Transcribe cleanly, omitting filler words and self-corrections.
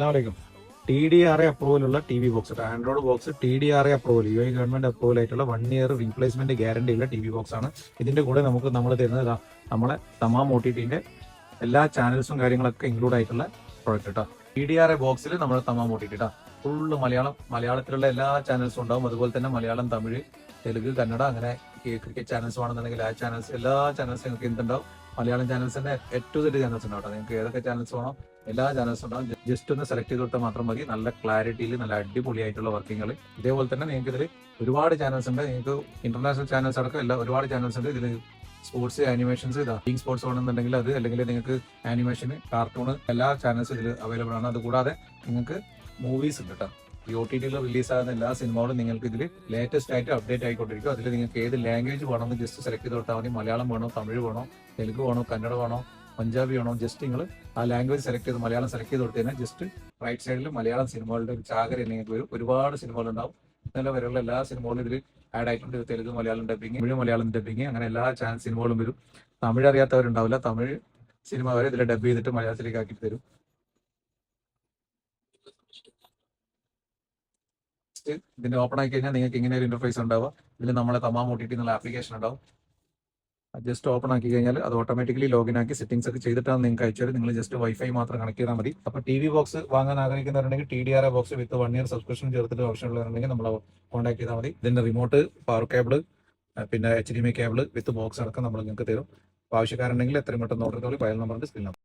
അസ്സലാമലൈക്കും. TDRA അപ്രൂവലുള്ള TV box, Android box TDRA approval, UAE government approval ആയിട്ടുള്ള 1 year replacement guarantee ഉള്ള TV box ആണ്. ഇതിന്റെ കൂടെ നമ്മൾ തരുന്നത് നമ്മളെ തമാം OTTന്റെ എല്ലാ ചാനൽസും കാര്യങ്ങളൊക്കെ ഇൻക്ലൂഡ് ആയിട്ടുള്ള പ്രോഡക്റ്റ് കേട്ടോ. TDRA ബോക്സിൽ നമ്മൾ തമാം OTT കേട്ടോ. ഫുള്ള് മലയാളത്തിലുള്ള എല്ലാ ചാനൽസും ഉണ്ടാവും. അതുപോലെ തന്നെ മലയാളം, തമിഴ്, തെലുങ്ക്, കന്നഡ, അങ്ങനെ ക്രിക്കറ്റ് ചാനൽസ് ആണെന്നുണ്ടെങ്കിൽ ആ ചാനൽസ്, എല്ലാ ചാനൽസും നിങ്ങൾക്ക് എന്തുണ്ടാവും, മലയാളം ചാനൽസിന്റെ ഏറ്റവും വലിയ ചാനൽസ് ഉണ്ടാവും. നിങ്ങൾക്ക് ഏതൊക്കെ ചാനൽസ് വേണോ എല്ലാ ചാനൽസും ഉണ്ടാവും. ജസ്റ്റ് ഒന്ന് സെലക്ട് ചെയ്ത് കൊടുത്താൽ മാത്രം മതി. നല്ല ക്ലാരിറ്റിയിൽ നല്ല അടിപൊളിയായിട്ടുള്ള വർക്കിങ്ങൾ. ഇതേപോലെ തന്നെ നിങ്ങൾക്ക് ഇതിൽ ഒരുപാട് ചാനൽസ് ഉണ്ട്. നിങ്ങൾക്ക് ഇന്റർനാഷണൽ ചാനൽസ് അടക്കം ഒരുപാട് ചാനൽസ് ഉണ്ട് ഇതിൽ. സ്പോർട്സ്, ആനിമേഷൻസ്, ബീങ് സ്പോർട്സ് വേണമെന്നുണ്ടെങ്കിൽ അത്, അല്ലെങ്കിൽ നിങ്ങൾക്ക് ആനിമേഷൻ, കാർട്ടൂൺ, എല്ലാ ചാനൽസും ഇതിൽ അവൈലബിൾ ആണ്. അതുകൂടാതെ നിങ്ങൾക്ക് മൂവീസ് ഉണ്ട് കേട്ടോ. ഈ OTTയിൽ റിലീസാകുന്ന എല്ലാ സിനിമകളും നിങ്ങൾക്ക് ഇതിൽ ലേറ്റസ്റ്റ് ആയിട്ട് അപ്ഡേറ്റ് ആയിക്കൊണ്ടിരിക്കും. അതിൽ നിങ്ങൾക്ക് ഏത് ലാംഗ്വേജ് വേണമെന്ന് ജസ്റ്റ് സെലക്ട് ചെയ്ത് കൊടുത്താൽ മതി. മലയാളം വേണോ, തമിഴ് വേണോ, തെലുങ്ക് വേണോ, കന്നഡ വേണോ, പഞ്ചാബി വേണോ, ജസ്റ്റ് നിങ്ങൾ ആ ലാംഗ്വേജ് സെലക്ട് ചെയ്ത് മലയാളം സെലക്ട് ചെയ്ത് കൊടുത്തു കഴിഞ്ഞാൽ ജസ്റ്റ് റൈറ്റ് സൈഡിൽ മലയാളം സിനിമകളുടെ ഒരു ചാകര നിങ്ങൾക്ക് വരും. ഒരുപാട് സിനിമകളുണ്ടാവും. ഇന്നലെ വരെയുള്ള എല്ലാ സിനിമകളും ഇതിൽ ആഡ് ആയിട്ടുണ്ട്. തെലുങ്ക് മലയാളം ഡബിങ്, തമിഴ് മലയാളം ഡബിങ്, അങ്ങനെ എല്ലാ സിനിമകളും വരും. തമിഴ് അറിയാത്തവരുണ്ടാവില്ല. തമിഴ് സിനിമ വരെ ഇതിൽ ഡബ് ചെയ്തിട്ട് മലയാളത്തിലേക്ക് ആക്കിയിട്ട് തരും. ഇതിന്റെ ഓപ്പൺ ആക്കി കഴിഞ്ഞാൽ നിങ്ങൾക്ക് ഇങ്ങനെ ഒരു ഇന്റർഫേസ് ഉണ്ടാവുക. ഇതിൽ നമ്മളെ തമാം OTT എന്നുള്ള ആപ്ലിക്കേഷൻ ഉണ്ടാവും. ജസ്റ്റ് ഓപ്പൺ ആക്കി കഴിഞ്ഞാൽ അത് ഓട്ടോമാറ്റിക്കലി ലോഗിൻ ആക്കി സെറ്റിംഗ്സ് ഒക്കെ ചെയ്തിട്ടാണ് നിങ്ങൾക്ക് അയച്ചാൽ. നിങ്ങൾ ജസ്റ്റ് വൈഫൈ മാത്രം കണക്ട് ചെയ്താൽ മതി. അപ്പോൾ TV ബോക്സ് വാങ്ങാൻ ആഗ്രഹിക്കുന്നവരുണ്ടെങ്കിൽ TDRA ബോക്സ് വിത്ത് 1 ഇയർ സബ്സ്ക്രിപ്ഷൻ ചേർത്തിട്ട് ആവശ്യമുള്ളവരുണ്ടെങ്കിൽ നമ്മൾ കോൺടാക്ട് ചെയ്താൽ മതി. ഇതിന്റെ റിമോട്ട്, പവർ കേബിൾ, പിന്നെ HDMI കേബിൾ വിത്ത് ബോക്സ് അടക്കം നമ്മൾ നിങ്ങൾക്ക് തരും. ആവശ്യക്കാരുണ്ടെങ്കിൽ എത്രയും പെട്ടെന്ന് ഓർഡർ ചെയ്തോളി. ഫയൽ നമ്പറിന്റെ സ്ക്രീൻ നമ്പർ.